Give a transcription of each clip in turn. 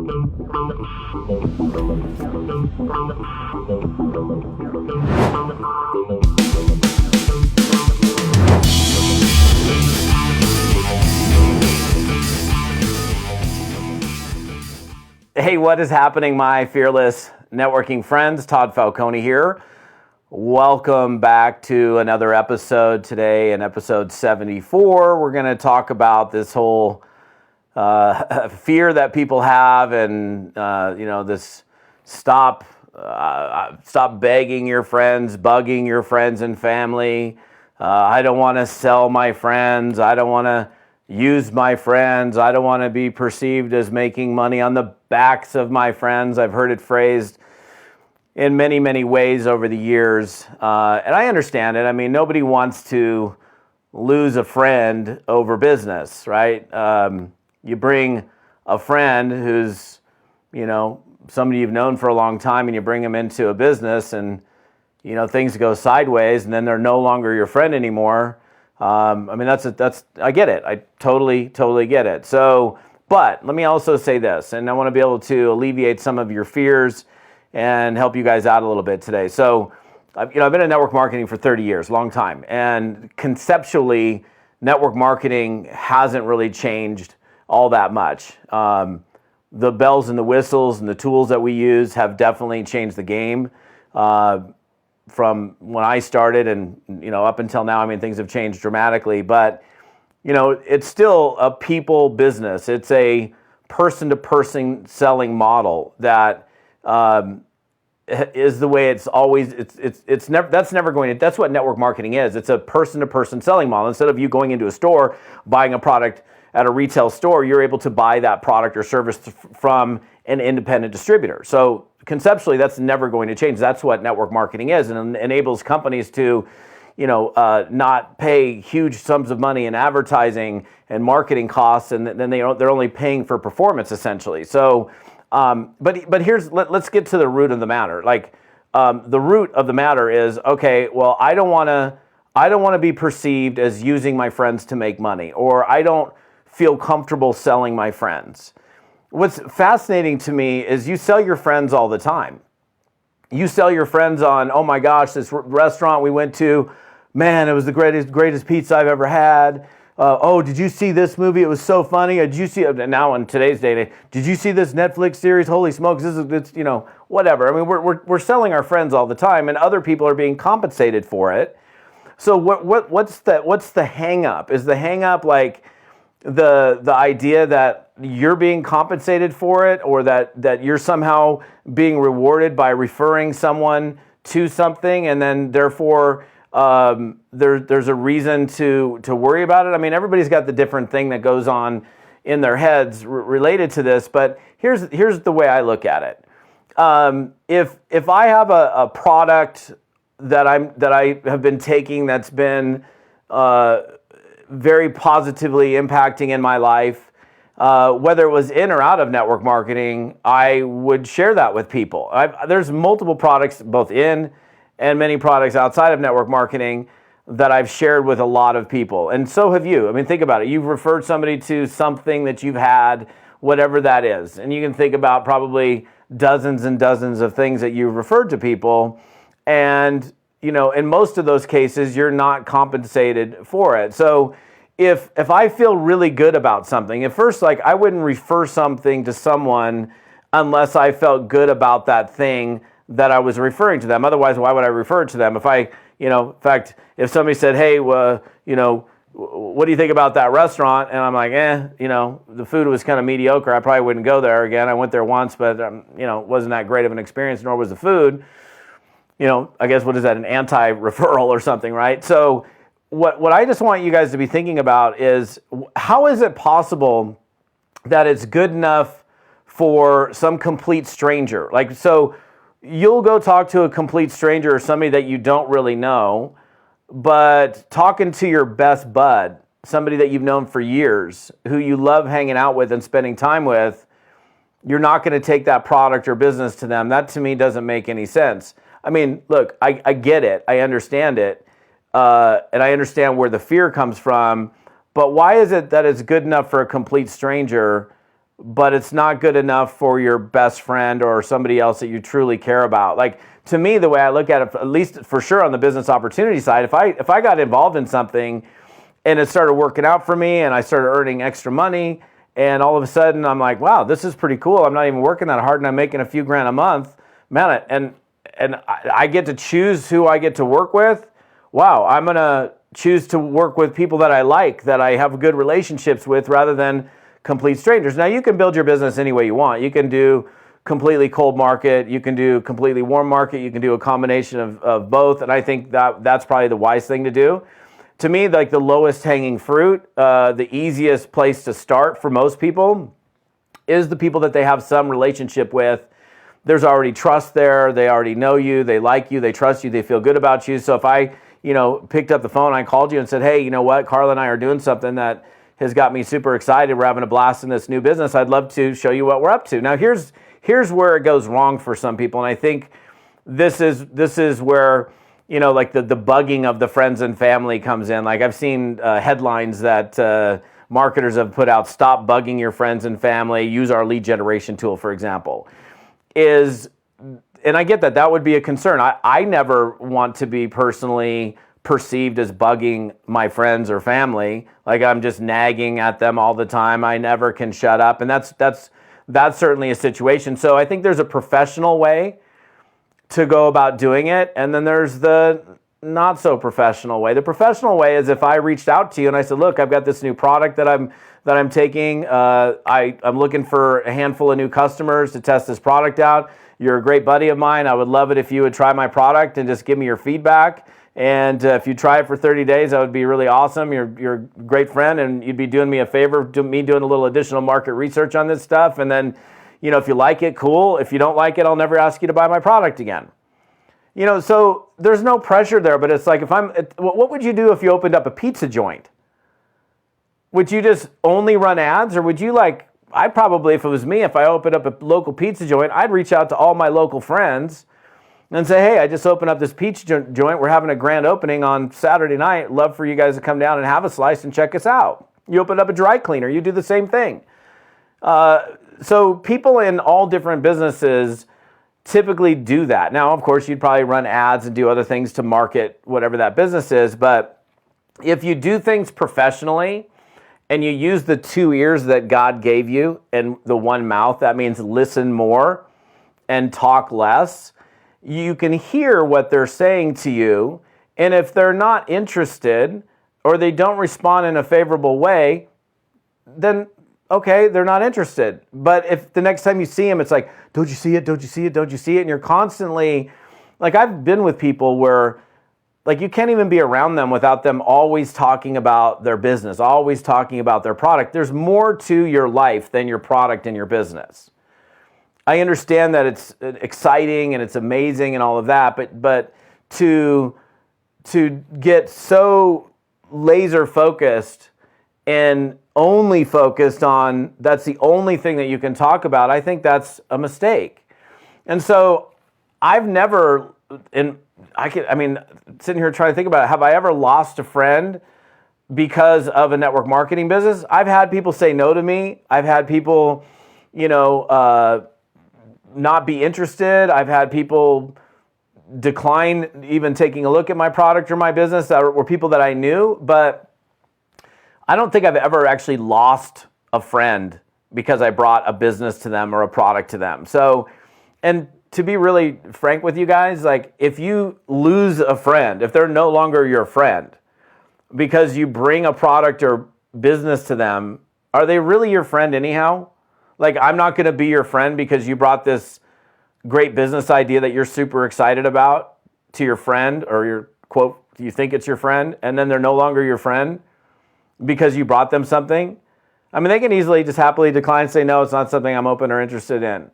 Hey, what is happening, my fearless networking friends? Todd Falcone here. Welcome back to another episode today, in episode 74. We're going to talk about this whole fear that people have, and this stop begging your friends, bugging your friends and family. I don't want to sell my friends. I don't want to use my friends. I don't want to be perceived as making money on the backs of my friends. I've heard it phrased in many, many ways over the years. And I understand it. I mean, nobody wants to lose a friend over business, right? You bring a friend who's, somebody you've known for a long time, and you bring them into a business, and, things go sideways, and then they're no longer your friend anymore. I get it. I totally get it. So, but let me also say this, and I want to be able to alleviate some of your fears and help you guys out a little bit today. So, I've been in network marketing for 30 years, long time. And conceptually, network marketing hasn't really changed all that much. The bells and the whistles and the tools that we use have definitely changed the game. From when I started and, up until now, things have changed dramatically, but, it's still a people business. It's a person-to-person selling model that is the way it's always, it's never, that's what network marketing is. It's a person-to-person selling model. Instead of you going into a store, buying a product at a retail store, you're able to buy that product or service from an independent distributor. So conceptually, that's never going to change. That's what network marketing is, and enables companies to, not pay huge sums of money in advertising and marketing costs, and then they're only paying for performance essentially. So, but let's get to the root of the matter. Like, the root of the matter is, okay, well, I don't want to be perceived as using my friends to make money, or I don't feel comfortable selling my friends. What's fascinating to me is you sell your friends all the time. You sell your friends on, oh my gosh, this restaurant we went to, man, it was the greatest pizza I've ever had. Oh, did you see this movie? It was so funny. Did you see, now in today's day, did you see this Netflix series? Holy smokes, it's whatever. We're selling our friends all the time, and other people are being compensated for it. So what's the hang up? Is the hang up like the idea that you're being compensated for it, or that you're somehow being rewarded by referring someone to something, and then therefore there's a reason to worry about it? Everybody's got the different thing that goes on in their heads related to this, but here's the way I look at it. If I have a product that I have been taking that's been very positively impacting in my life, whether it was in or out of network marketing, I would share that with people. There's multiple products, both in and many products outside of network marketing, that I've shared with a lot of people. And so have you. Think about it. You've referred somebody to something that you've had, whatever that is. And you can think about probably dozens and dozens of things that you've referred to people. And, in most of those cases, you're not compensated for it. So if I feel really good about something, at first, I wouldn't refer something to someone unless I felt good about that thing that I was referring to them. Otherwise, why would I refer it to them? In fact, if somebody said, hey, what do you think about that restaurant? And I'm like, the food was kind of mediocre. I probably wouldn't go there again. I went there once, but, it wasn't that great of an experience, nor was the food. I guess, what is that, an anti-referral or something, right? So what I just want you guys to be thinking about is, how is it possible that it's good enough for some complete stranger? So you'll go talk to a complete stranger or somebody that you don't really know, but talking to your best bud, somebody that you've known for years, who you love hanging out with and spending time with, you're not going to take that product or business to them. That, to me, doesn't make any sense. Look, I get it. I understand it. And I understand where the fear comes from. But why is it that it's good enough for a complete stranger, but it's not good enough for your best friend or somebody else that you truly care about. Like, to me, the way I look at it, at least for sure on the business opportunity side, if I got involved in something and it started working out for me and I started earning extra money, and all of a sudden I'm like, wow, this is pretty cool. I'm not even working that hard and I'm making a few grand a month, man, and I get to choose who I get to work with. Wow, I'm going to choose to work with people that I like, that I have good relationships with, rather than complete strangers. Now, you can build your business any way you want. You can do completely cold market. You can do completely warm market. You can do a combination of both. And I think that's probably the wise thing to do. To me, like the lowest hanging fruit, the easiest place to start for most people is the people that they have some relationship with. There's already trust there. They already know you. They like you. They trust you. They feel good about you. So if I, picked up the phone, I called you and said, hey, you know what? Carla and I are doing something that has got me super excited. We're having a blast in this new business. I'd love to show you what we're up to. Now, here's where it goes wrong for some people. And I think this is where, like the bugging of the friends and family comes in. Like, I've seen headlines that marketers have put out: stop bugging your friends and family, use our lead generation tool, for example. And I get that would be a concern. I never want to be personally perceived as bugging my friends or family, like I'm just nagging at them all the time. I never can shut up, and that's certainly a situation. So I think there's a professional way to go about doing it, and then there's the not so professional way. The professional way is if I reached out to you and I said, look, I've got this new product that I'm taking. I'm looking for a handful of new customers to test this product out. You're a great buddy of mine. I would love it if you would try my product and just give me your feedback. And if you try it for 30 days, that would be really awesome. You're a great friend, and you'd be doing me a favor, me doing a little additional market research on this stuff. And then, if you like it, cool. If you don't like it, I'll never ask you to buy my product again. So there's no pressure there, but it's like, what would you do if you opened up a pizza joint? Would you just only run ads, or would you I'd probably, if it was me, if I opened up a local pizza joint, I'd reach out to all my local friends and say, hey, I just opened up this pizza joint. We're having a grand opening on Saturday night. Love for you guys to come down and have a slice and check us out. You opened up a dry cleaner. You do the same thing. So people in all different businesses typically do that. Now, of course, you'd probably run ads and do other things to market whatever that business is. But if you do things professionally and you use the 2 ears that God gave you and the one mouth, that means listen more and talk less. You can hear what they're saying to you. And if they're not interested or they don't respond in a favorable way, then okay, they're not interested. But if the next time you see them, it's like, don't you see it? Don't you see it? Don't you see it? And you're constantly, I've been with people where you can't even be around them without them always talking about their business, always talking about their product. There's more to your life than your product and your business. I understand that it's exciting and it's amazing and all of that, but to get so laser focused and only focused on that's the only thing that you can talk about, I think that's a mistake. And so I've never, sitting here trying to think about it, have I ever lost a friend because of a network marketing business? I've had people say no to me. I've had people, not be interested. I've had people decline even taking a look at my product or my business that were people that I knew, but I don't think I've ever actually lost a friend because I brought a business to them or a product to them. So, and to be really frank with you guys, if you lose a friend, if they're no longer your friend because you bring a product or business to them, are they really your friend anyhow? I'm not going to be your friend because you brought this great business idea that you're super excited about to your friend, or your quote, you think it's your friend, and then they're no longer your friend because you brought them something. They can easily just happily decline and say, no, it's not something I'm open or interested in.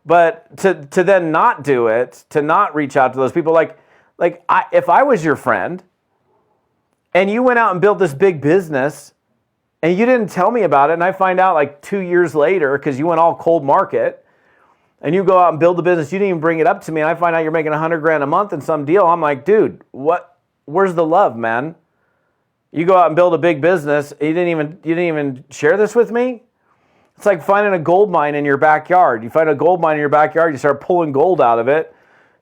But to then not do it, to not reach out to those people, if I was your friend and you went out and built this big business and you didn't tell me about it, and I find out 2 years later because you went all cold market, and you go out and build the business, you didn't even bring it up to me, and I find out you're making $100,000 a month in some deal, I'm like, dude, where's the love, man? You go out and build a big business, you didn't even share this with me? It's like finding a gold mine in your backyard. You find a gold mine in your backyard, you start pulling gold out of it,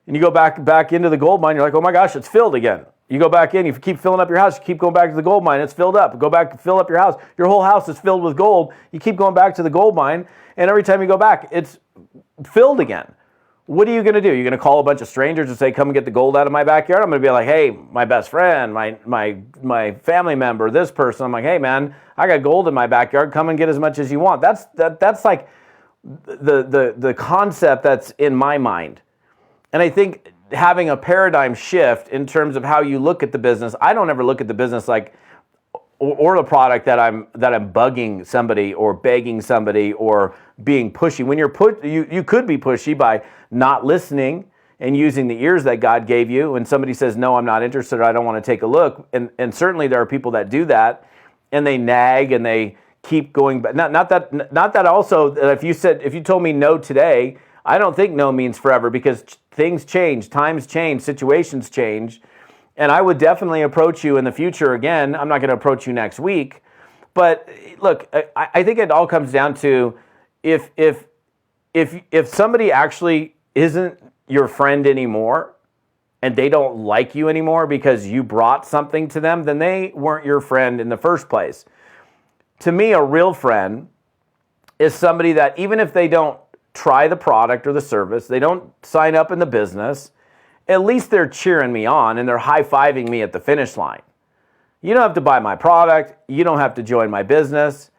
and you go back into the gold mine, you're like, oh my gosh, it's filled again. You go back in, you keep filling up your house, you keep going back to the gold mine, it's filled up. Go back, fill up your house. Your whole house is filled with gold. You keep going back to the gold mine, and every time you go back, it's filled again. What are you going to do? You're going to call a bunch of strangers and say, come and get the gold out of my backyard? I'm going to be like, hey, my best friend, my family member, this person. I'm like, hey, man, I got gold in my backyard. Come and get as much as you want. That's like the concept that's in my mind. And I think having a paradigm shift in terms of how you look at the business, I don't ever look at the business like, or the product that I'm bugging somebody or begging somebody or being pushy. When you could be pushy by not listening and using the ears that God gave you. When somebody says, no, I'm not interested, or I don't want to take a look. And certainly there are people that do that, and they nag and they keep going back. Not that also, if you told me no today, I don't think no means forever, because things change, times change, situations change. And I would definitely approach you in the future again. I'm not going to approach you next week. But look, I think it all comes down to if somebody actually isn't your friend anymore and they don't like you anymore because you brought something to them, then they weren't your friend in the first place. To me, a real friend is somebody that even if they don't try the product or the service, they don't sign up in the business, at least they're cheering me on and they're high-fiving me at the finish line. You don't have to buy my product. You don't have to join my business.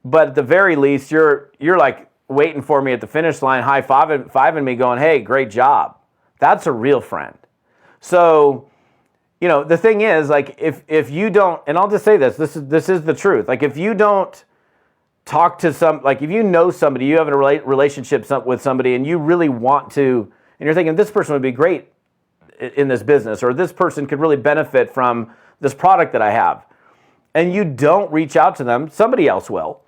But at the very least, you're like waiting for me at the finish line, high-fiving me, going, hey, great job. That's a real friend. So, the thing is, like, if you don't, and I'll just say this is the truth. Like, if you don't talk to like, if you know somebody, you have a relationship with somebody, and you really want to, and you're thinking, this person would be great in this business, or this person could really benefit from this product that I have, and you don't reach out to them, somebody else will.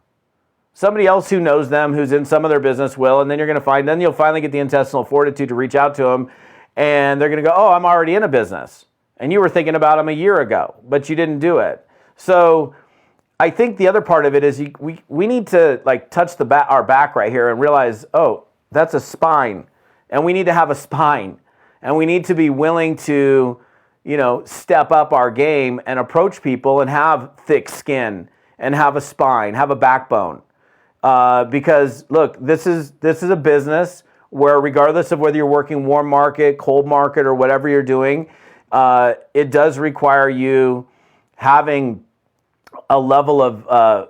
Somebody else who knows them, who's in some of their business will, and then you'll finally get the intestinal fortitude to reach out to them, and they're going to go, oh, I'm already in a business. And you were thinking about them a year ago, but you didn't do it. So I think the other part of it is we need to like touch our back right here and realize, oh, that's a spine. And we need to have a spine, and we need to be willing to, step up our game and approach people and have thick skin and have a spine, have a backbone. Because look, this is a business where regardless of whether you're working warm market, cold market, or whatever you're doing, it does require you having a level of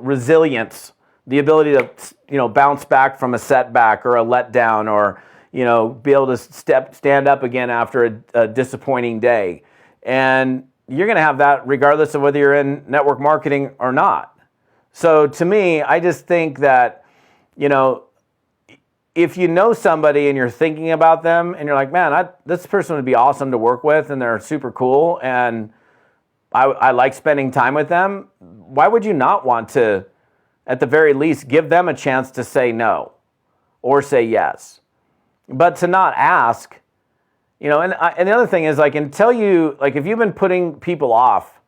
resilience. The ability to, bounce back from a setback or a letdown, or, be able to stand up again after a disappointing day. And you're going to have that regardless of whether you're in network marketing or not. So to me, I just think that, if you know somebody and you're thinking about them and you're like, man, this person would be awesome to work with and they're super cool and I like spending time with them, why would you not want to, at the very least, give them a chance to say no or say yes? But to not ask, and the other thing is, like, if you've been putting people off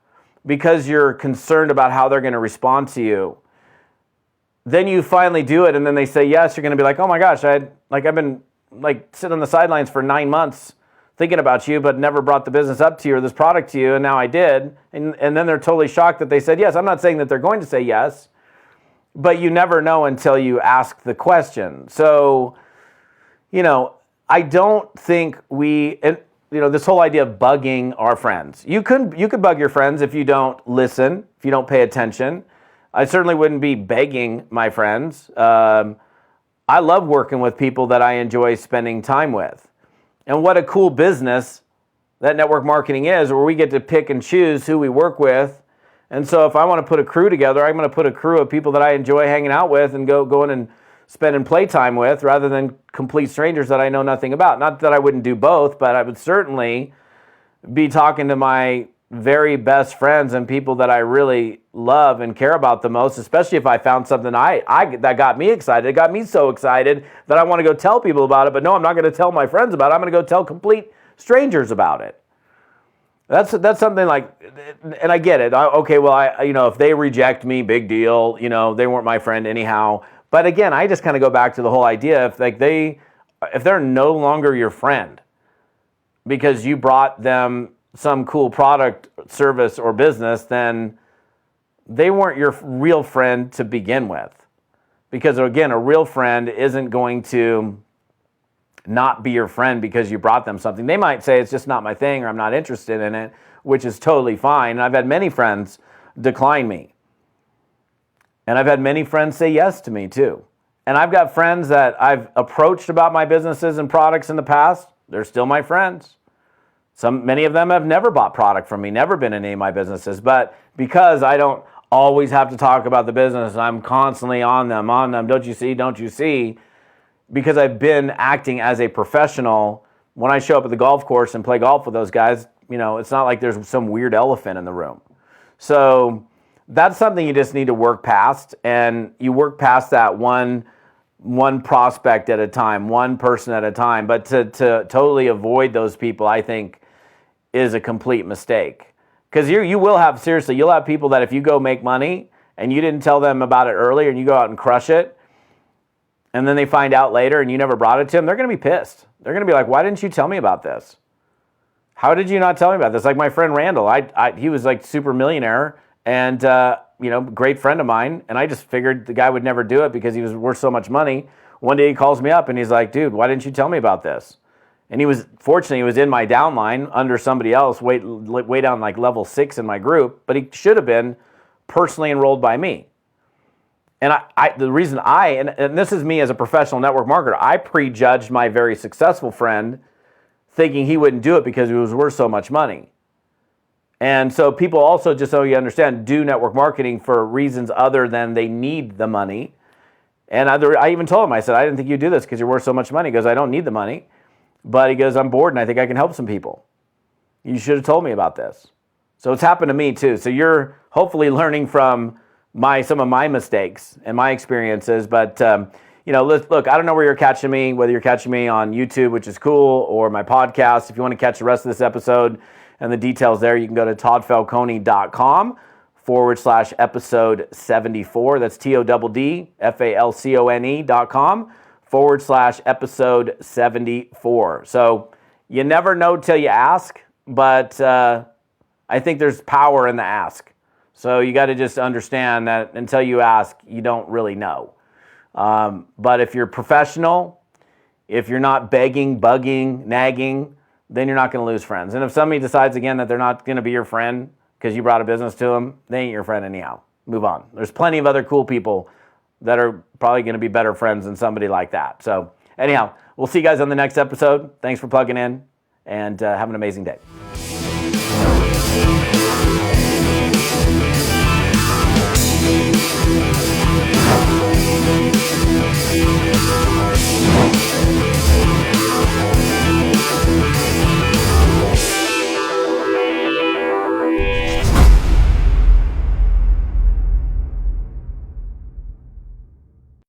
because you're concerned about how they're going to respond to you, then you finally do it and then they say yes, you're going to be like, oh my gosh, I've been like sitting on the sidelines for 9 months thinking about you, but never brought the business up to you or this product to you, and now I did. And then they're totally shocked that they said yes. I'm not saying that they're going to say yes, but you never know until you ask the question. So, I don't think this whole idea of bugging our friends. You could bug your friends if you don't listen, if you don't pay attention. I certainly wouldn't be begging my friends. I love working with people that I enjoy spending time with. And what a cool business that network marketing is, where we get to pick and choose who we work with. And so if I want to put a crew together, I'm going to put a crew of people that I enjoy hanging out with and go in and spending playtime with, rather than complete strangers that I know nothing about. Not that I wouldn't do both, but I would certainly be talking to my very best friends and people that I really love and care about the most, especially if I found something that got me excited. It got me so excited that I want to go tell people about it. But no, I'm not going to tell my friends about it. I'm going to go tell complete strangers about it. That's something like, and I get it. Okay, well, if they reject me, big deal. They weren't my friend anyhow. But again, I just kind of go back to the whole idea if they're no longer your friend because you brought them some cool product, service, or business, then they weren't your real friend to begin with. Because again, a real friend isn't going to not be your friend because you brought them something. They might say it's just not my thing or I'm not interested in it, which is totally fine. And I've had many friends decline me. And I've had many friends say yes to me too. And I've got friends that I've approached about my businesses and products in the past. They're still my friends. Many of them have never bought product from me, never been in any of my businesses. But because I don't always have to talk about the business, I'm constantly on them. Don't you see? Because I've been acting as a professional. When I show up at the golf course and play golf with those guys, it's not like there's some weird elephant in the room. So that's something you just need to work past, and you work past that one prospect at a time, one person at a time. But to totally avoid those people, I think, is a complete mistake. Because you'll have people that if you go make money and you didn't tell them about it earlier and you go out and crush it, and then they find out later and you never brought it to them, they're going to be pissed. They're going to be like, why didn't you tell me about this? How did you not tell me about this? Like my friend Randall, he was like super millionaire and, great friend of mine. And I just figured the guy would never do it because he was worth so much money. One day he calls me up and he's like, dude, why didn't you tell me about this? And he was in my downline under somebody else, way down like level 6 in my group, but he should have been personally enrolled by me. And the reason and this is me as a professional network marketer, I prejudged my very successful friend thinking he wouldn't do it because he was worth so much money. And so people also, just so you understand, do network marketing for reasons other than they need the money. And I even told him, I said, I didn't think you'd do this because you're worth so much money. He goes, I don't need the money. But he goes, I'm bored and I think I can help some people. You should have told me about this. So it's happened to me too. So you're hopefully learning from some of my mistakes and my experiences, but look, I don't know where you're catching me, whether you're catching me on YouTube, which is cool, or my podcast. If you want to catch the rest of this episode and the details there, you can go to toddfalcone.com/episode 74. That's TODDFALCONE.com/episode 74. So you never know till you ask, but I think there's power in the ask. So you got to just understand that until you ask, you don't really know. But if you're professional, if you're not begging, bugging, nagging, then you're not going to lose friends. And if somebody decides again that they're not going to be your friend because you brought a business to them, they ain't your friend anyhow. Move on. There's plenty of other cool people that are probably going to be better friends than somebody like that. So anyhow, we'll see you guys on the next episode. Thanks for plugging in and have an amazing day.